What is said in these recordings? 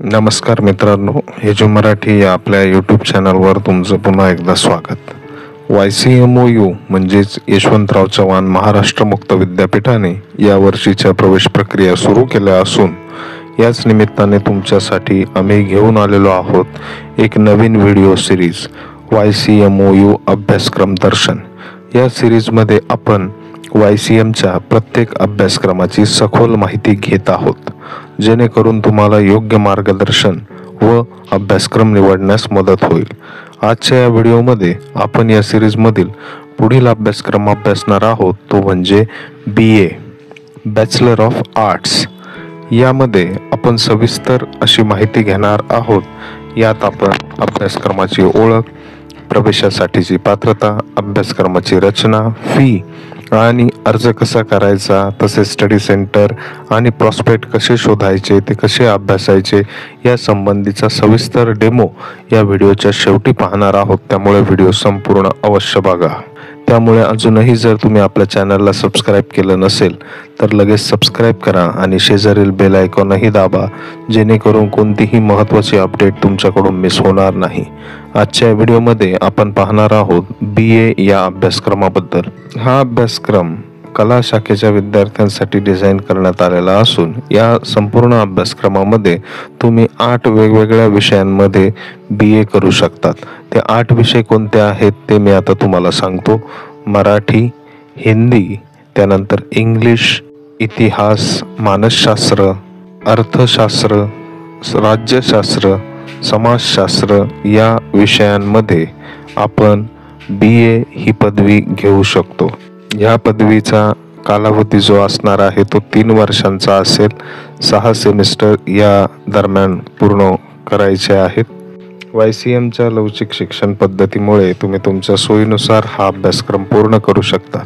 नमस्कार मित्रांनो, हेजो मराठी या आपल्या यूट्यूब चॅनलवर तुमचं पुन्हा एकदा स्वागत. YCMOU म्हणजेच यशवंतराव चव्हाण महाराष्ट्र मुक्त विद्यापीठाने या वर्षीच्या प्रवेश प्रक्रिया सुरू केल्या असून याच निमित्ताने तुमच्यासाठी आम्ही घेऊन आलेलो आहोत एक नवीन व्हिडिओ सिरीज YCMOU अभ्यासक्रम दर्शन. या सिरीजमध्ये आपण YCMच्या प्रत्येक अभ्यासक्रमाची सखोल माहिती घेत आहोत, जेणेकरून तुम्हाला योग्य मार्गदर्शन व अभ्यासक्रम निवडण्यास मदत होईल. आजच्या या व्हिडिओमध्ये आपण या सिरीजमधील पुढील अभ्यासक्रम अभ्यासणार आहोत, तो म्हणजे BA बॅचलर ऑफ आर्ट्स. यामध्ये आपण सविस्तर अशी माहिती घेणार आहोत. यात आपण अभ्यासक्रमाची ओळख, प्रवेशासाठीची पात्रता, अभ्यासक्रमाची रचना, फी आणि अर्ज कसा करायचा, तसेच स्टडी सेंटर आणि प्रॉस्पेक्ट कसे शोधायचे, ते कसे अभ्यासायचे या संबंधीचा सविस्तर डेमो या व्हिडिओच्या शेवटी पाहणार आहोत. त्यामुळे व्हिडिओ संपूर्ण अवश्य बघा. त्यामुळे अजूनही जर तुम्ही आपल्या चॅनलला सबस्क्राईब केलं नसेल तर लगेच सबस्क्राईब करा आणि शेजारील बेल आयकॉनही दाबा, जेणेकरून कोणतीही महत्त्वाची अपडेट तुमच्याकडून मिस होणार नाही. आजच्या व्हिडिओमध्ये आपण पाहणार आहोत BA या अभ्यासक्रमाबद्दल. हा अभ्यासक्रम कला शाखेच्या विद्यार्थ्यांसाठी डिझाईन करण्यात आलेला असून या संपूर्ण अभ्यासक्रमामध्ये तुम्ही 8 वेगवेगळ्या विषयांमध्ये BA करू शकतात. ते 8 विषय कोणते आहेत ते मी आता तुम्हाला सांगतो. मराठी, हिंदी, त्यानंतर इंग्लिश, इतिहास, मानसशास्त्र, अर्थशास्त्र, राज्यशास्त्र, समाजशास्त्र या विषयांमध्ये आपण BA ही पदवी घेऊ शकतो. या पदवीचा कालावधी जो असणार आहे तो 3 वर्षांचा असेल. 6 सेमिस्टर या दरम्यान पूर्ण करायचे आहेत. YCMच्या लवचिक शिक्षण पद्धतीमुळे तुम्ही तुमच्या सोयीनुसार हा अभ्यासक्रम पूर्ण करू शकता.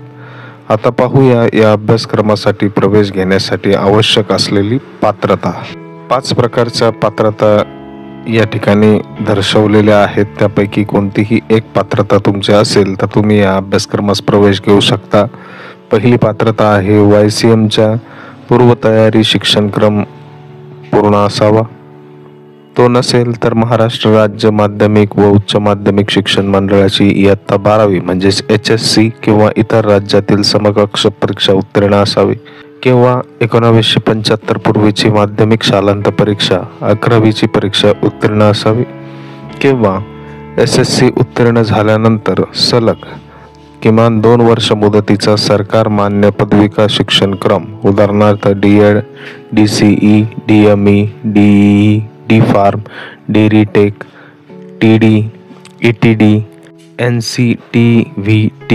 आता पाहूया या अभ्यासक्रमासाठी प्रवेश घेण्यासाठी आवश्यक असलेली पात्रता. 5 प्रकारच्या पात्रता या ठिकाणी दर्शवलेल्या आहेत. त्यापैकी कोणतीही एक पात्रता तुमची असेल तर तुम्ही या अभ्यासक्रमास प्रवेश घेऊ शकता. पहिली पात्रता आहे YCMच्या पूर्वतयारी शिक्षणक्रम पूर्ण असावा. तो नसेल तर महाराष्ट्र राज्य माध्यमिक व उच्च माध्यमिक शिक्षण मंडळाची इयत्ता 12वी म्हणजेच HSC किंवा इतर राज्यातील समकक्ष परीक्षा उत्तीर्ण असावी, किंवा 1975 पूर्वीची माध्यमिक शालांत परीक्षा 11वीची परीक्षा उत्तीर्ण असावी, किंवा SSC उत्तीर्ण झाल्यानंतर सलग किमान 2 वर्ष मुदतीचा सरकार मान्य पदविका शिक्षणक्रम, उदाहरणार्थ DED, DCE, DME, DEE, D.Pharm, dairy tech, TD, ETD, NCTVT,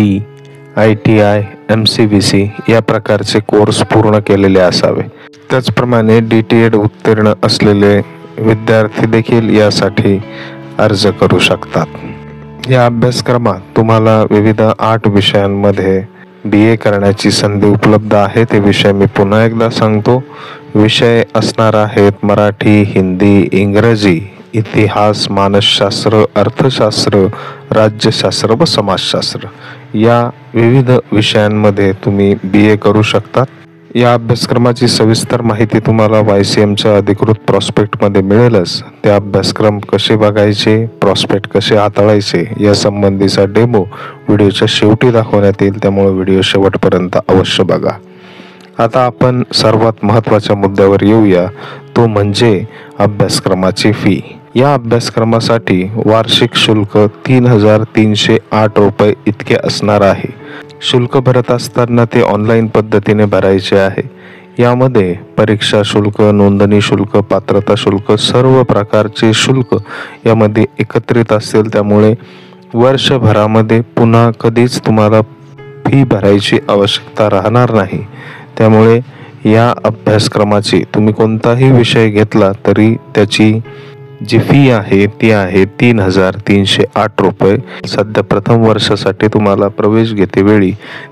ITI, MCVC या प्रकारचे कोर्स पूर्ण केलेले असावे. त्याचप्रमाणे DTED उत्तीर्ण असलेले विद्यार्थी देखील यासाठी अर्ज करू शकतात. या अभ्यासक्रमात तुम्हाला विविध 8 विषयांमध्ये BA करण्याची संधी उपलब्ध आहे. ते विषय मी पुन्हा एकदा सांगतो. विषय असणार आहेत मराठी, हिंदी, इंग्रजी, इतिहास, मानसशास्त्र, अर्थशास्त्र, राज्यशास्त्र व समाजशास्त्र या विविध विषयांमध्ये तुम्ही BA करू शकता. या अभ्यासक्रमाची सविस्तर माहिती तुम्हाला YCMच्या अधिकृत प्रॉस्पेक्टमध्ये मिळेलच. ते अभ्यासक्रम कसे बघायचे, प्रॉस्पेक्ट कसे हाताळायचे या संबंधीचा डेमो व्हिडिओच्या शेवटी दाखवण्यात येईल. त्यामुळे व्हिडिओ शेवटपर्यंत अवश्य बघा. आता आपण सर्वात महत्त्वाच्या मुद्द्यावर येऊया, तो म्हणजे अभ्यासक्रमाची फी. या अभ्यासक्रमासाठी वार्षिक शुल्क 3,308 रुपये इतके असणार आहे. शुल्क भरत असताना ते ऑनलाईन पद्धतीने भरायचे आहे. यामध्ये परीक्षा शुल्क, नोंदणी शुल्क, पात्रता शुल्क, सर्व प्रकारचे शुल्क यामध्ये एकत्रित असतील. त्यामुळे वर्षभरामध्ये पुन्हा कधीच तुम्हाला फी भरायची आवश्यकता राहणार नाही. त्यामुळे या अभ्यासक्रमाची तुम्ही कोणताही विषय घेतला तरी त्याची जी फी आहे ती आहे 3,308 रुपये. सध्या प्रथम वर्षासाठी तुम्हाला प्रवेश घेतेवेळी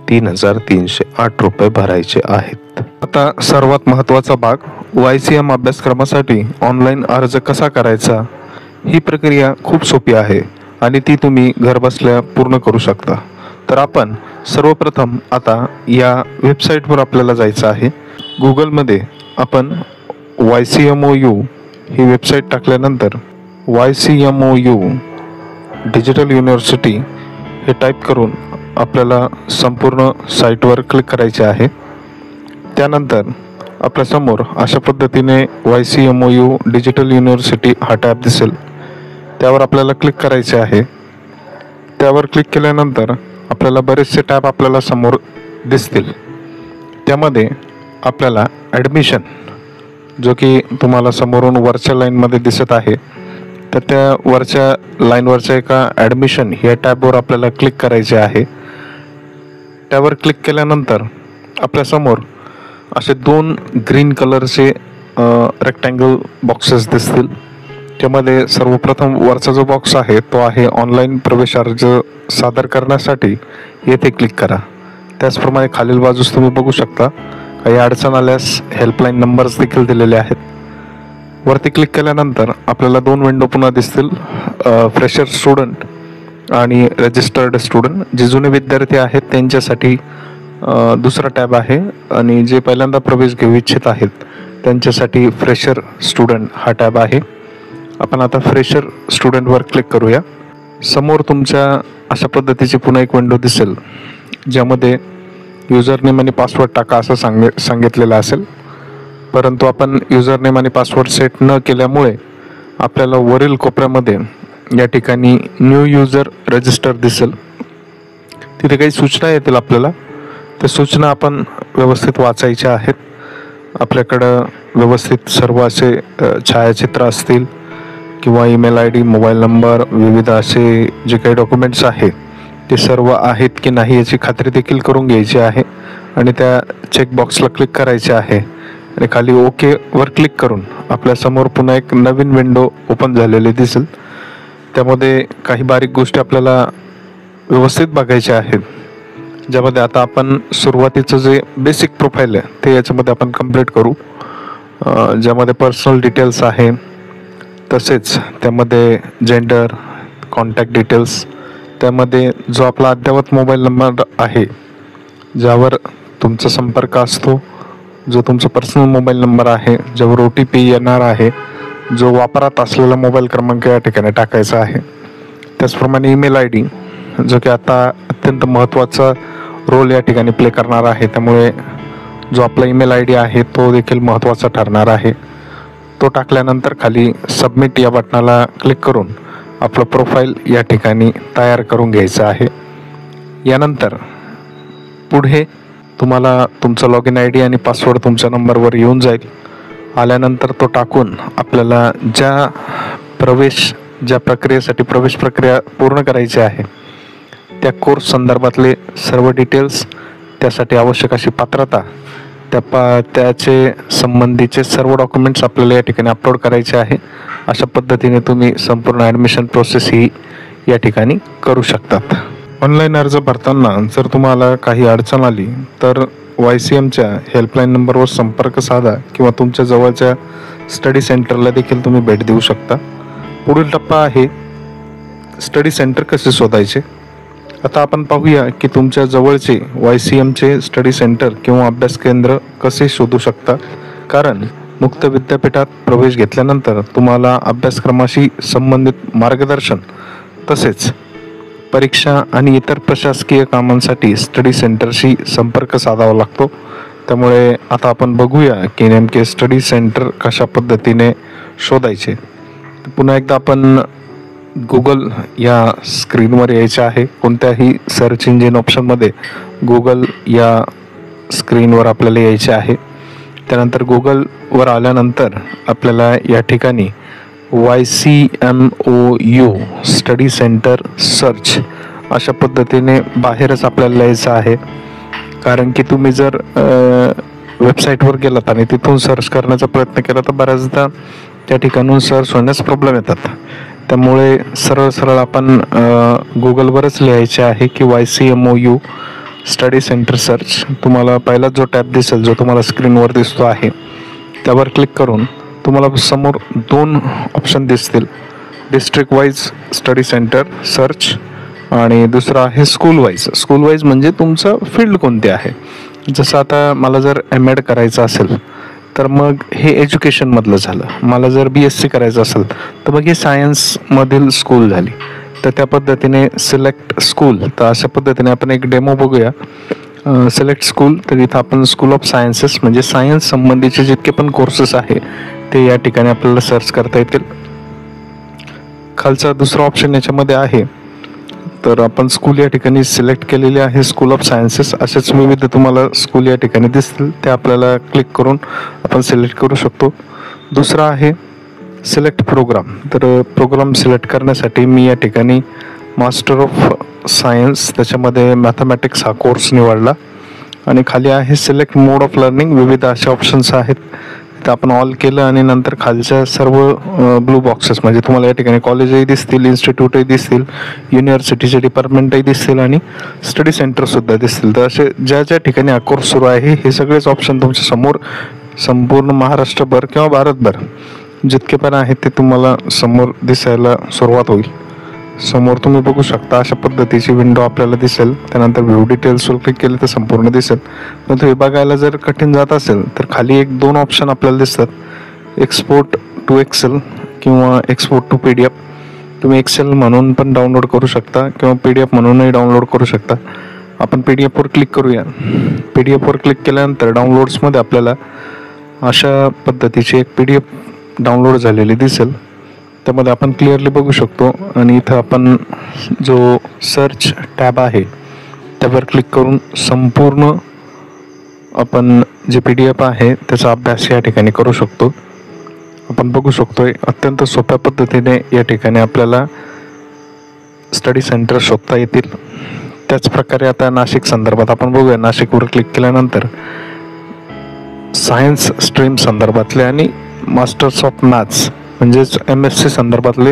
3,308 रुपये भरायचे आहेत. आता सर्वात महत्त्वाचा भाग, YCM अभ्यासक्रमासाठी ऑनलाईन अर्ज कसा करायचा. ही प्रक्रिया खूप सोपी आहे आणि ती तुम्ही घरबसल्या पूर्ण करू शकता. तर आपण सर्वप्रथम आता या वेबसाईटवर आपल्याला जायचं आहे. गुगलमध्ये आपण YCMOU ही वेबसाईट टाकल्यानंतर YCMOU डिजिटल युनिव्हर्सिटी हे टाईप करून आपल्याला संपूर्ण साईटवर क्लिक करायचे आहे. त्यानंतर आपल्यासमोर अशा पद्धतीने YCMOU डिजिटल युनिव्हर्सिटी हा टॅब दिसेल. त्यावर आपल्याला क्लिक करायचे आहे. त्यावर क्लिक केल्यानंतर आपल्याला बरेचसे टॅब आपल्याला समोर दिसतील. त्यामध्ये आपल्याला ॲडमिशन, जो की तुम्हाला समोरून वरच्या लाईनमध्ये दिसत आहे, तर त्या वरच्या लाईनवरच्या एका ॲडमिशन या टॅबवर आपल्याला क्लिक करायचे आहे. त्यावर क्लिक केल्यानंतर आपल्यासमोर असे 2 ग्रीन कलरचे रेक्टँगल बॉक्सेस दिसतील. त्यामध्ये सर्वप्रथम वरचा जो बॉक्स आहे तो आहे ऑनलाईन प्रवेश अर्ज सादर करण्यासाठी, येथे क्लिक करा. त्याचप्रमाणे खालील बाजूस तुम्ही बघू शकता काही अडचण आल्यास हेल्पलाईन नंबर्स देखील दिलेले आहेत. वरती क्लिक केल्यानंतर आपल्याला 2 विंडो पुन्हा दिसतील, फ्रेशर स्टुडंट आणि रजिस्टर्ड स्टुडंट. जे जुने विद्यार्थी आहेत त्यांच्यासाठी दुसरा टॅब आहे आणि जे पहिल्यांदा प्रवेश घेऊ इच्छित आहेत त्यांच्यासाठी फ्रेशर स्टुडंट हा टॅब आहे. आपण आता फ्रेशर स्टुडंटवर क्लिक करूया. समोर तुमच्या अशा पद्धतीची पुन्हा एक विंडो दिसेल, ज्यामध्ये युजरनेम आणि पासवर्ड टाका असं सांगितलेलं असेल. परंतु आपण युजरनेम आणि पासवर्ड सेट न केल्यामुळे आपल्याला वरील कोपऱ्यामध्ये या ठिकाणी न्यू युजर रजिस्टर दिसेल. तिथे काही सूचना येतील आपल्याला. त्या सूचना आपण व्यवस्थित वाचायच्या आहेत. आपल्याकडं व्यवस्थित सर्व असे छायाचित्र असतील किंवा ईमेल ID, मोबाईल नंबर, विविध असे जे काही डॉक्युमेंट्स आहेत ते सर्व आहेत की नाही याची खात्री देखील करून घ्यायची आहे आणि त्या चेकबॉक्सला क्लिक करायचे आहे आणि खाली ओकेवर क्लिक करून आपल्यासमोर पुन्हा एक नवीन विंडो ओपन झालेली दिसेल. त्यामध्ये काही बारीक गोष्टी आपल्याला व्यवस्थित बघायच्या आहेत, ज्यामध्ये आता आपण सुरुवातीचं जे बेसिक प्रोफाईल आहे ते याच्यामध्ये आपण कंप्लीट करू, ज्यामध्ये पर्सनल डिटेल्स आहे, तसेच त्यामध्ये जेंडर, कॉन्टॅक्ट डिटेल्स, त्यामध्ये जो आपला अद्ययावत मोबाईल नंबर आहे ज्यावर तुमचा संपर्क असतो, जो तुमचा पर्सनल मोबाईल नंबर आहे, ज्यावर OTP येणार आहे, जो वापरात असलेला मोबाईल क्रमांक या ठिकाणी टाकायचा आहे. त्याचप्रमाणे ईमेल ID, जो की आता अत्यंत महत्त्वाचा रोल या ठिकाणी प्ले करणार आहे. त्यामुळे जो आपला ईमेल ID आहे तो देखील महत्त्वाचा ठरणार आहे. तो टाकल्यानंतर खाली सबमिट या बटनाला क्लिक करून आपलं प्रोफाईल या ठिकाणी तयार करून घ्यायचं आहे. यानंतर पुढे तुम्हाला तुमचा लॉगिन ID आणि पासवर्ड तुमच्या नंबरवर येऊन जाईल. आल्यानंतर तो टाकून आपल्याला ज्या प्रक्रियेसाठी प्रवेश प्रक्रिया पूर्ण करायची आहे त्या कोर्स संदर्भातले सर्व डिटेल्स, त्यासाठी आवश्यक अशी पात्रता, त्याचे संबंधीचे सर्व डॉक्युमेंट्स आपल्याला या ठिकाणी अपलोड करायचे आहे. अशा पद्धतीने तुम्ही संपूर्ण ॲडमिशन प्रोसेस ही या ठिकाणी करू शकतात. ऑनलाईन अर्ज भरताना जर तुम्हाला काही अडचण आली तर YCMच्या हेल्पलाईन नंबरवर संपर्क साधा किंवा तुमच्या जवळच्या स्टडी सेंटरला देखील तुम्ही भेट देऊ शकता. पुढील टप्पा आहे स्टडी सेंटर कसे शोधायचे. आता आपण पाहूया की तुमच्या जवळचे YCMचे स्टडी सेंटर किंवा अभ्यास केंद्र कसे शोधू शकता. कारण मुक्त विद्यापीठात प्रवेश घेतल्यानंतर तुम्हाला अभ्यासक्रमाशी संबंधित मार्गदर्शन तसेच परीक्षा आणि इतर प्रशासकीय कामांसाठी स्टडी सेंटरशी संपर्क साधावा लागतो. त्यामुळे आता आपण बघूया की नेमके स्टडी सेंटर कशा पद्धतीने शोधायचे. पुन्हा एकदा आपण गुगल या स्क्रीनवर यायचे आहे. कोणत्याही सर्च इंजिन ऑप्शनमध्ये गुगल या स्क्रीनवर आपल्याला यायचे आहे. त्यानंतर गुगलवर आल्यानंतर आपल्याला या ठिकाणी YCMOU स्टडी सेंटर सर्च अशा पद्धतीने बाहेरच आपल्याला यायचं आहे. कारण की तुम्ही जर वेबसाईटवर गेलात आणि तिथून सर्च करण्याचा प्रयत्न केला तर बऱ्याचदा त्या ठिकाणून सर्च होण्यास प्रॉब्लेम येतात. त्यामुळे सरळ आपण गुगलवरच लिहायचे आहे की YCMOU स्टडी सेंटर सर्च. तुम्हाला पहिला जो टॅब दिसेल, जो तुम्हाला स्क्रीनवर दिसतो आहे, त्यावर क्लिक करून तुम्हाला समोर 2 ऑप्शन दिसतील, district wise study centre search आणि दुसरा आहे स्कूल वाईज. स्कूल वाईज म्हणजे तुमचं फील्ड कोणते आहे. जसं आता मला जर MAd करायचं असेल तर मग हे एज्युकेशनमधलं झालं. मला जर BSc करायचं असेल तर मग ही सायन्समधील स्कूल झाली. तर त्या पद्धतीने सिलेक्ट स्कूल, तर अशा पद्धतीने आपण एक डेमो बघूया. सिलेक्ट स्कूल, तर इथं आपण स्कूल ऑफ सायन्सेस म्हणजे सायन्स संबंधीचे जितके पण कोर्सेस आहे ते या ठिकाणी आपल्याला सर्च करता येतील. खालचा दुसरा ऑप्शन याच्यामध्ये आहे, तर आपण स्कूल या ठिकाणी सिलेक्ट केलेले आहे, स्कूल ऑफ सायन्सेस. असेच विविध तुम्हाला स्कूल या ठिकाणी दिसतील, ते आपल्याला क्लिक करून आपण सिलेक्ट करू शकतो. दुसरा आहे सिलेक्ट प्रोग्राम. तर प्रोग्राम सिलेक्ट करण्यासाठी मी या ठिकाणी मास्टर ऑफ सायन्स, त्याच्यामध्ये मॅथमॅटिक्स हा कोर्स निवडला आणि खाली आहे सिलेक्ट मोड ऑफ लर्निंग. विविध असे ऑप्शन्स आहेत, तर आपण ऑल केलं आणि नंतर खालच्या सर्व ब्लू बॉक्सेस म्हणजे तुम्हाला या ठिकाणी कॉलेजही दिसतील, इन्स्टिट्यूटही दिसतील, युनिव्हर्सिटीचे डिपार्टमेंटही दिसतील आणि स्टडी सेंटरसुद्धा दिसतील. तर असे ज्या ज्या ठिकाणी हा कोर्स सुरू आहे हे सगळेच ऑप्शन तुमच्या समोर संपूर्ण महाराष्ट्रभर किंवा भारतभर जितके पण आहेत ते तुम्हाला समोर दिसायला सुरुवात होईल. समोर तुम्ही बघू शकता अशा पद्धतीची विंडो आपल्याला दिसेल. त्यानंतर व्ह्यू डिटेल्सवर क्लिक केले तर संपूर्ण दिसेल. परंतु हे बघायला जर कठीण जात असेल तर खाली 2 ऑप्शन आपल्याला दिसतात, एक्सपोर्ट टू एक्सेल किंवा एक्सपोर्ट टू PDF. तुम्ही एक्सेल म्हणून पण डाउनलोड करू शकता किंवा PDF म्हणूनही डाउनलोड करू शकता. आपण PDF वर क्लिक करूया. PDF वर क्लिक केल्यानंतर डाउनलोड्समध्ये आपल्याला अशा पद्धतीची एक PDF डाउनलोड झालेली दिसेल. त्यामध्ये आपण क्लिअरली बघू शकतो आणि इथं आपण जो सर्च टॅब आहे त्यावर क्लिक करून संपूर्ण आपण जे PDF आहे त्याचा अभ्यास या ठिकाणी करू शकतो. आपण बघू शकतोय अत्यंत सोप्या पद्धतीने या ठिकाणी आपल्याला स्टडी सेंटर शोधता येतील. त्याचप्रकारे आता नाशिक संदर्भात आपण बघूया. नाशिकवर क्लिक केल्यानंतर सायन्स स्ट्रीम संदर्भातले आणि मास्टर्स ऑफ मॅथ्स म्हणजेच MSc संदर्भातले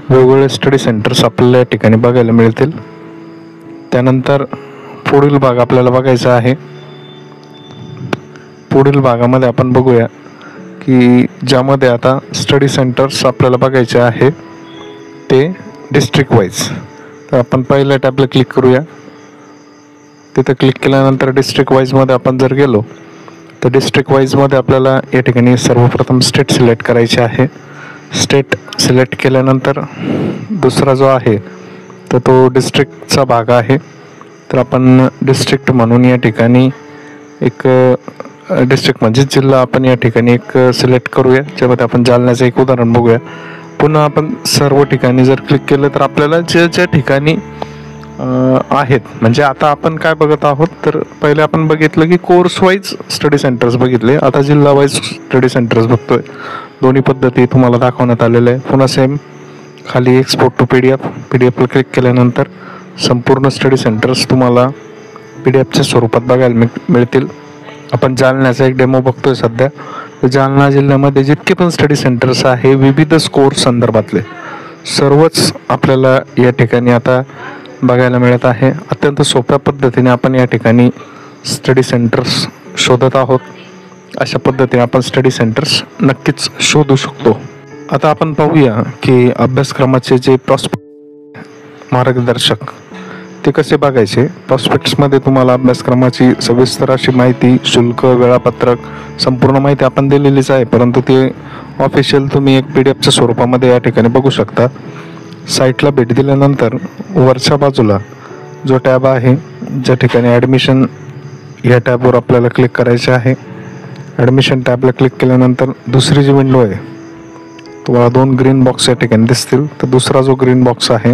वेगवेगळे स्टडी सेंटर्स आपल्याला या ठिकाणी बघायला मिळतील. त्यानंतर पुढील भाग आपल्याला बघायचा आहे. पुढील भागामध्ये आपण बघूया की ज्यामध्ये आता स्टडी सेंटर्स आपल्याला बघायचे आहे ते डिस्ट्रिक्ट वाईज. तर आपण पहिल्या टॅबला क्लिक करूया. तिथे क्लिक केल्यानंतर डिस्ट्रिक्ट वाईजमध्ये आपण जर गेलो तर डिस्ट्रिक्ट वाईजमध्ये आपल्याला या ठिकाणी सर्वप्रथम स्टेट सिलेक्ट करायचे आहे. स्टेट सिलेक्ट केल्यानंतर दुसरा जो आहे तर तो डिस्ट्रिक्टचा भाग आहे. तर आपण डिस्ट्रिक्ट म्हणून या ठिकाणी एक डिस्ट्रिक्ट म्हणजे जिल्हा आपण या ठिकाणी एक सिलेक्ट करूया. ज्यामध्ये आपण जालन्याचं एक उदाहरण बघूया. पुन्हा आपण सर्व ठिकाणी जर क्लिक केलं तर आपल्याला ज्या ठिकाणी आहेत म्हणजे आता आपण काय बघत आहोत तर पहिले आपण बघितलं की कोर्स वाईज स्टडी सेंटर्स बघितले, आता जिल्हा वाईज स्टडी सेंटर्स बघतोय. दोन्ही पद्धती तुम्हाला दाखवण्यात आलेल्या आहे. पुन्हा सेम खाली एक्सपोर्ट टू PDF ला क्लिक केल्यानंतर संपूर्ण स्टडी सेंटर्स तुम्हाला PDFच्या स्वरूपात बघायला मिळतील. आपण जालन्याचा एक डेमो बघतोय सध्या. जालना जिल्ह्यामध्ये जितके पण स्टडी सेंटर्स आहे विविध कोर्स संदर्भातले सर्वच आपल्याला या ठिकाणी आता बघायला मिळत आहे. अत्यंत सोप्या पद्धतीने आपण या ठिकाणी स्टडी सेंटर्स शोधत आहोत. अशा पद्धतीने आपण स्टडी सेंटर्स नक्कीच शोधू शकतो. आता आपण पाहूया की अभ्यासक्रमाचे जे प्रॉस्पेक्ट मार्गदर्शक ते कसे बघायचे. प्रॉस्पेक्ट्समध्ये तुम्हाला अभ्यासक्रमाची सविस्तर अशी माहिती, शुल्क, वेळापत्रक संपूर्ण माहिती आपण दिलेलीच आहे, परंतु ते ऑफिशियल तुम्ही एक PDFच्या स्वरूपामध्ये या ठिकाणी बघू शकता. साईटला भेट दिल्यानंतर वरच्या बाजूला जो टॅब आहे ज्या ठिकाणी ॲडमिशन या टॅबवर आपल्याला क्लिक करायचे आहे. ॲडमिशन टॅबला क्लिक केल्यानंतर दुसरी जी विंडो आहे तुम्हाला 2 ग्रीन बॉक्स या ठिकाणी दिसतील. तर दुसरा जो ग्रीन बॉक्स आहे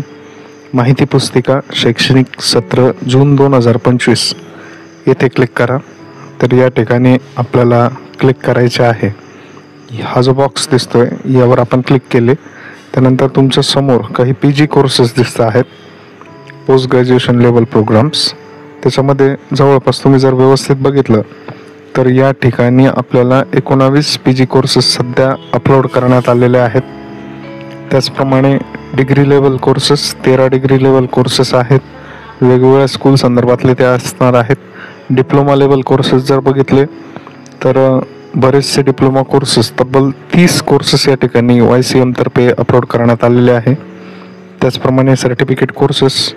माहिती पुस्तिका शैक्षणिक सत्र जून 2025 येथे क्लिक करा. तर या ठिकाणी आपल्याला क्लिक करायचे आहे. हा जो बॉक्स दिसतोय यावर आपण क्लिक केले त्यानंतर तुमच्या समोर काही PG कोर्सेस दिसत आहेत, पोस्ट ग्रॅज्युएशन लेवल प्रोग्राम्स. त्याच्यामध्ये जवळपास तुम्ही जर व्यवस्थित बघितलं तर या ठिकाणी आपल्याला 19 PG कोर्सेस सध्या अपलोड करण्यात आलेले आहेत. त्याचप्रमाणे degree level courses 13 degree level courses आहेत. वेगवेगळ्या स्कूल संदर्भातले ते असणार आहेत. डिप्लोमा लेवल कोर्सेस जर बघितले तर बरेचसे डिप्लोमा कोर्सेस तब्बल 30 कोर्सेस या ठिकाणी YCM तर्फे अपलोड करण्यात आलेले आहे. त्याचप्रमाणे सर्टिफिकेट कोर्सेस,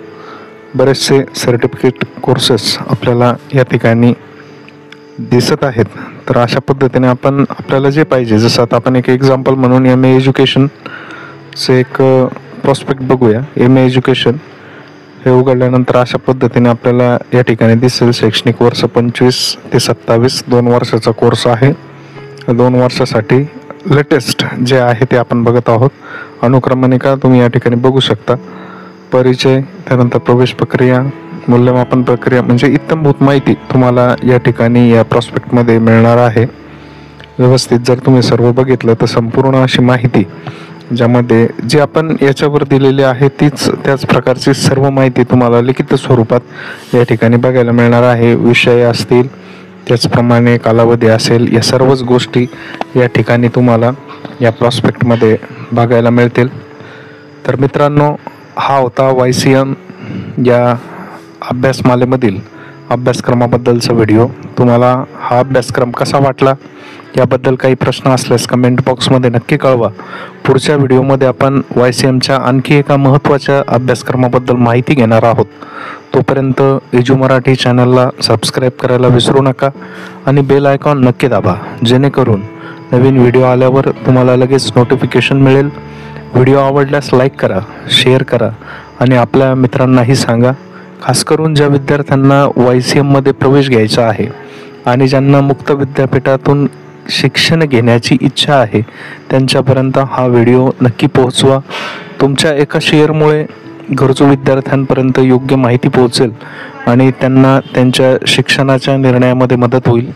बरेचसे सर्टिफिकेट कोर्सेस आपल्याला या ठिकाणी दिसत आहेत. तर अशा पद्धतीने आपण आपल्याला जे पाहिजे, जसं आता आपण एक एक्झाम्पल म्हणून MA एज्युकेशनचे एक प्रॉस्पेक्ट बघूया. MA एज्युकेशन हे उघडल्यानंतर अशा पद्धतीने आपल्याला या ठिकाणी दिसेल. शैक्षणिक वर्ष 25 ते 27 2 वर्षाचा कोर्स आहे. 2 वर्षासाठी लेटेस्ट जे आहे ते आपण बघत आहोत. अनुक्रमणिका तुम्ही या ठिकाणी बघू शकता. परिचय, त्यानंतर प्रवेश प्रक्रिया, मूल्यमापन प्रक्रिया, म्हणजे इत्थंभूत माहिती तुम्हाला या ठिकाणी या प्रॉस्पेक्टमध्ये मिळणार आहे. व्यवस्थित जर तुम्ही सर्व बघितलं तर संपूर्ण अशी माहिती, ज्यामध्ये जे आपण याच्यावर दिलेली आहे त्याच प्रकारची सर्व माहिती तुम्हाला लिखित स्वरूपात या ठिकाणी बघायला मिळणार आहे. विषय असतील, त्याचप्रमाणे कालावधी असेल, या सर्वच गोष्टी या ठिकाणी तुम्हाला या प्रॉस्पेक्टमध्ये बघायला मिळतील. तर मित्रांनो, हा होता YCM या अभ्यासमालेमधील अभ्यासक्रमाबद्दलचा व्हिडिओ. तुम्हाला हा अभ्यासक्रम कसा वाटला याबद्दल काही प्रश्न असल्यास कमेंट बॉक्समध्ये नक्की कळवा. पुढच्या व्हिडिओमध्ये आपण YCMच्या आणखी एका महत्त्वाच्या अभ्यासक्रमाबद्दल माहिती घेणार आहोत. तोपर्यंत एजू मराठी चॅनलला सबस्क्राईब करायला विसरू नका आणि बेल आयकॉन नक्की दाबा, जेणेकरून नवीन व्हिडिओ आल्यावर तुम्हाला लगेच नोटिफिकेशन मिळेल. व्हिडिओ आवडल्यास लाईक करा, शेअर करा आणि आपल्या मित्रांनाही सांगा. खास करून ज्या विद्यार्थ्यांना YCMमध्ये प्रवेश घ्यायचा आहे आणि ज्यांना मुक्त विद्यापीठातून शिक्षण घेण्याची इच्छा आहे, त्यांच्यापर्यंत हा व्हिडिओ नक्की पोहोचवा. तुमच्या एका शेअरमुळे गरजू विद्यार्थ्यांपर्यंत योग्य माहिती पोहोचेल आणि त्यांना त्यांच्या शिक्षणाच्या निर्णयामध्ये मदत होईल.